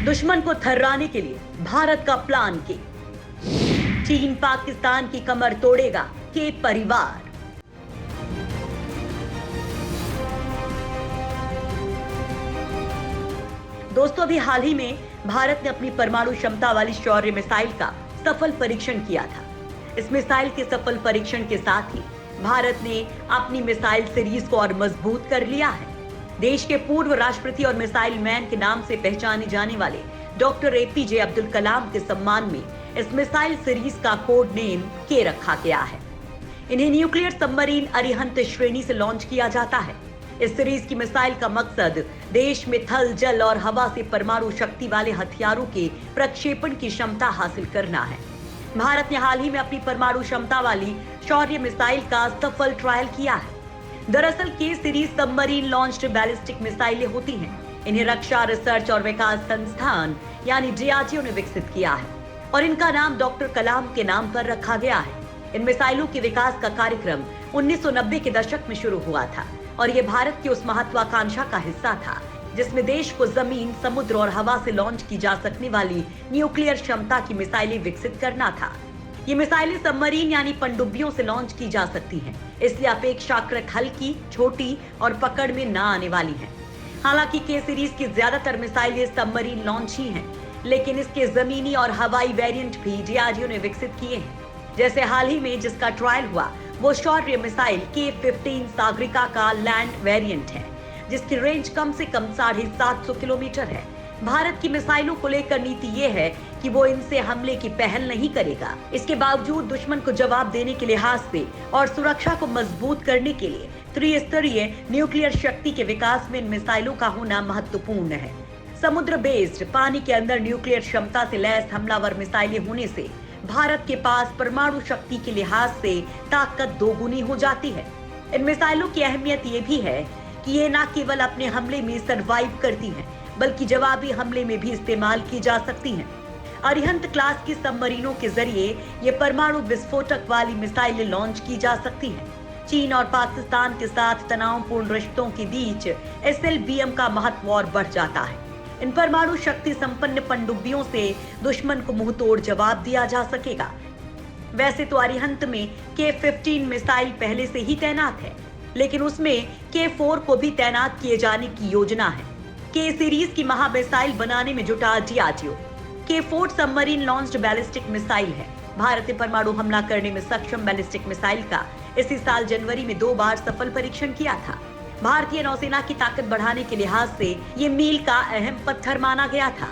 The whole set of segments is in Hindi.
दुश्मन को थर्राने के लिए भारत का प्लान के। चीन पाकिस्तान की कमर तोड़ेगा के परिवार। दोस्तों, अभी हाल ही में भारत ने अपनी परमाणु क्षमता वाली शौर्य मिसाइल का सफल परीक्षण किया था। इस मिसाइल के सफल परीक्षण के साथ ही भारत ने अपनी मिसाइल सीरीज को और मजबूत कर लिया है। देश के पूर्व राष्ट्रपति और मिसाइल मैन के नाम से पहचाने जाने वाले डॉक्टर एपीजे अब्दुल कलाम के सम्मान में इस मिसाइल सीरीज का कोड नेम के रखा गया है। इन्हें न्यूक्लियर सबमरीन अरिहंत श्रेणी से लॉन्च किया जाता है। इस सीरीज की मिसाइल का मकसद देश में थल, जल और हवा से परमाणु शक्ति वाले हथियारों के प्रक्षेपण की क्षमता हासिल करना है। भारत ने हाल ही में अपनी परमाणु क्षमता वाली शौर्य मिसाइल का सफल ट्रायल किया है। दरअसल के सीरीज सबमरीन लॉन्च्ड बैलिस्टिक मिसाइलें होती हैं। इन्हें रक्षा रिसर्च और विकास संस्थान यानी डीआरडीओ ने विकसित किया है और इनका नाम डॉक्टर कलाम के नाम पर रखा गया है। इन मिसाइलों के विकास का कार्यक्रम 1990 के दशक में शुरू हुआ था और ये भारत की उस महत्वाकांक्षा का हिस्सा था जिसमें देश को जमीन, समुद्र और हवा से लॉन्च की जा सकने वाली न्यूक्लियर क्षमता की मिसाइलें विकसित करना था। ये मिसाइलें सबमरीन यानी पनडुब्बियों से लॉन्च की जा सकती हैं, इसलिए अपेक्षाकृत हल्की, छोटी और पकड़ में न आने वाली हैं। हालांकि के सीरीज की ज्यादातर मिसाइलें सबमरीन लॉन्च ही हैं, लेकिन इसके जमीनी और हवाई वेरिएंट भी डीआरडीओ ने विकसित किए हैं। जैसे हाल ही में जिसका ट्रायल हुआ वो शौर्य मिसाइल के-15 सागरिका का लैंड वेरिएंट है, जिसकी रेंज कम से कम 750 किलोमीटर है। भारत की मिसाइलों को लेकर नीति ये है कि वो इनसे हमले की पहल नहीं करेगा। इसके बावजूद दुश्मन को जवाब देने के लिहाज से और सुरक्षा को मजबूत करने के लिए त्रिस्तरीय न्यूक्लियर शक्ति के विकास में इन मिसाइलों का होना महत्वपूर्ण है। समुद्र बेस्ड, पानी के अंदर न्यूक्लियर क्षमता से लैस हमलावर मिसाइलें होने से भारत के पास परमाणु शक्ति के लिहाज से ताकत दोगुनी हो जाती है। इन मिसाइलों की अहमियत ये भी है कि ये न केवल अपने हमले में सरवाइव करती हैं, बल्कि जवाबी हमले में भी इस्तेमाल की जा सकती हैं। अरिहंत क्लास की सबमरीनों के जरिए ये परमाणु विस्फोटक वाली मिसाइलें लॉन्च की जा सकती हैं। चीन और पाकिस्तान के साथ तनावपूर्ण रिश्तों के बीच एसएलबीएम का महत्व और बढ़ जाता है। इन परमाणु शक्ति संपन्न पनडुब्बियों से दुश्मन को मुंहतोड़ जवाब दिया जा सकेगा। वैसे तो अरिहंत में के-15 मिसाइल पहले से ही तैनात है, लेकिन उसमें के-4 को भी तैनात किए जाने की योजना है। के सीरीज की महा मिसाइल बनाने में जुटा डीआरडीओ। के-4 सबमरीन लॉन्च्ड बैलिस्टिक मिसाइल है। भारत ने परमाणु हमला करने में सक्षम बैलिस्टिक मिसाइल का इसी साल जनवरी में 2 बार सफल परीक्षण किया था। भारतीय नौसेना की ताकत बढ़ाने के लिहाज से ये मील का अहम पत्थर माना गया था।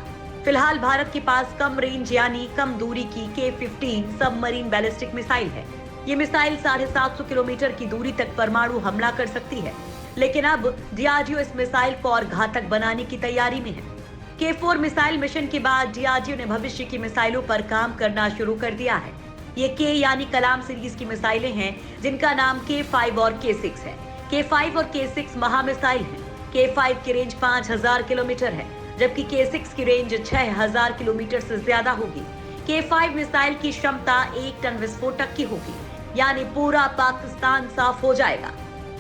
फिलहाल भारत के पास कम रेंज यानी कम दूरी की के-15 सबमरीन बैलिस्टिक मिसाइल है। ये मिसाइल 750 किलोमीटर की दूरी तक परमाणु हमला कर सकती है, लेकिन अब डीआरडीओ इस मिसाइल को और घातक बनाने की तैयारी में है। के-4 मिसाइल मिशन के बाद डीआरडीओ ने भविष्य की मिसाइलों पर काम करना शुरू कर दिया है। ये के यानी कलाम सीरीज की मिसाइलें हैं, जिनका नाम के-5 और के-6 है। के-5 और के-6 महा मिसाइल है। के-5 की रेंज 5000 किलोमीटर है, जबकि के-6 की रेंज 6000 किलोमीटर से ज्यादा होगी। के-5 मिसाइल की क्षमता 1 टन विस्फोटक की होगी, यानी पूरा पाकिस्तान साफ हो जाएगा।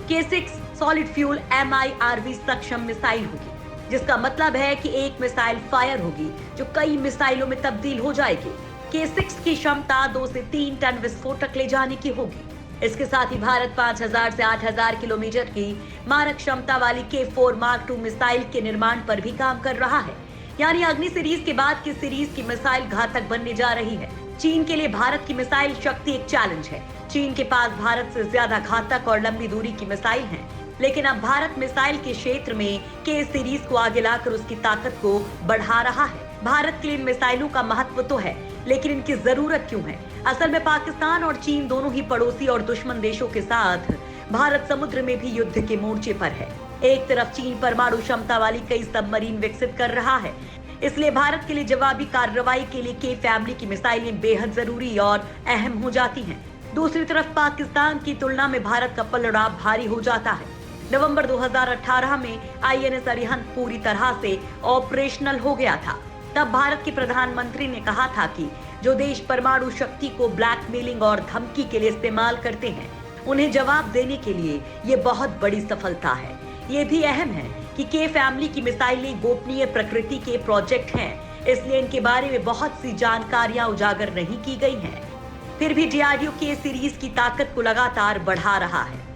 के-6 सॉलिड फ्यूल MIRV सक्षम मिसाइल होगी, जिसका मतलब है कि एक मिसाइल फायर होगी जो कई मिसाइलों में तब्दील हो जाएगी। के-6 की क्षमता 2 से 3 टन विस्फोटक ले जाने की होगी। इसके साथ ही भारत 5000 से 8000 किलोमीटर की मारक क्षमता वाली के-4 मार्क II मिसाइल के निर्माण पर भी काम कर रहा है, यानी अग्नि सीरीज के बाद की सीरीज की मिसाइल घातक बनने जा रही है। चीन के लिए भारत की मिसाइल शक्ति एक चैलेंज है। चीन के पास भारत से ज्यादा घातक और लंबी दूरी की मिसाइल है, लेकिन अब भारत मिसाइल के क्षेत्र में के सीरीज को आगे लाकर उसकी ताकत को बढ़ा रहा है। भारत के लिए इन मिसाइलों का महत्व तो है, लेकिन इनकी जरूरत क्यों है? असल में पाकिस्तान और चीन दोनों ही पड़ोसी और दुश्मन देशों के साथ भारत समुद्र में भी युद्ध के मोर्चे पर है। एक तरफ चीन परमाणु क्षमता वाली कई सबमरीन विकसित कर रहा है, इसलिए भारत के लिए जवाबी कार्रवाई के लिए के फैमिली की मिसाइलें बेहद जरूरी और अहम हो जाती हैं। दूसरी तरफ पाकिस्तान की तुलना में भारत का पलड़ा भारी हो जाता है। नवंबर 2018 में INS अरिहंत पूरी तरह से ऑपरेशनल हो गया था। तब भारत के प्रधानमंत्री ने कहा था कि जो देश परमाणु शक्ति को ब्लैकमेलिंग और धमकी के लिए इस्तेमाल करते हैं, उन्हें जवाब देने के लिए ये बहुत बड़ी सफलता है। ये भी अहम है कि के फैमिली की मिसाइलें गोपनीय प्रकृति के प्रोजेक्ट हैं, इसलिए इनके बारे में बहुत सी जानकारियां उजागर नहीं की गई हैं। फिर भी डीआरडीओ के सीरीज की ताकत को लगातार बढ़ा रहा है।